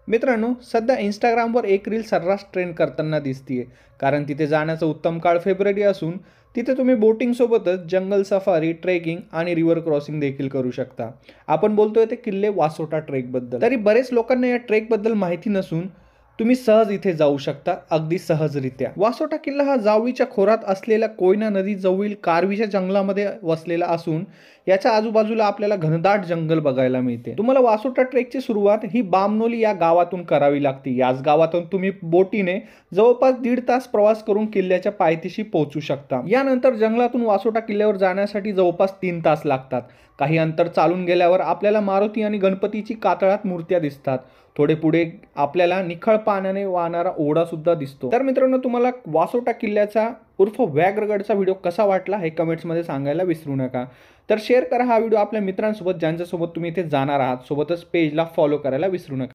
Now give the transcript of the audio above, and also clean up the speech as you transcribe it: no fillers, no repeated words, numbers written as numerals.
मित्रांनो, सध्या Instagramवर एक रील सर्रास ट्रेंड करताना दिसतीये. कारण तिथे जाण्याचा उत्तम काळ फेब्रुवारी असून तिथे तुम्ही बोटिंग सोबतच जंगल सफारी, ट्रेकिंग आणि रिव्हर क्रॉसिंग देखील करू शकता. आपण बोलतोय ते किल्ले वासोटा ट्रेकबद्दल. तरी बरेच लोकांना या ट्रेकबद्दल माहिती नसून तुम्ही सहज इथे जाऊ शकता, अगदी सहजरित्या. वासोटा किल्ला हा जावळीच्या खोरात असलेल्या कोयना नदी जवळील कारवीच्या जंगलामध्ये वसलेला असून याच्या आजूबाजूला आपल्याला घनदाट जंगल बघायला मिळते. तुम्हाला वासोटा ट्रेकची सुरुवात ही बामनोली या गावातून करावी लागते. याच गावातून तुम्ही बोटीने जवळपास 1.5 तास प्रवास करून किल्ल्याच्या पायथ्याशी पोहोचू शकता. यानंतर जंगलातून वासोटा किल्ल्यावर जाण्यासाठी जवळपास 3 तास लागतात. काही अंतर चालून गेल्यावर आपल्याला मारुती आणि गणपतीची कातळात मूर्त्या दिसतात. थोडे पुढे आपल्याला निखळ पाण्याने वाहणारा ओढा सुद्धा दिसतो. तर मित्रांनो, तुम्हाला वासोटा किल्ल्याचा उर्फ व्याघ्रगडचा व्हिडिओ कसा वाटला हे कमेंट्समध्ये सांगायला विसरू नका. तर शेअर करा हा व्हिडिओ आपल्या मित्रांसोबत ज्यांच्यासोबत तुम्ही इथे जाणार आहात. सोबतच पेजला फॉलो करायला विसरू नका.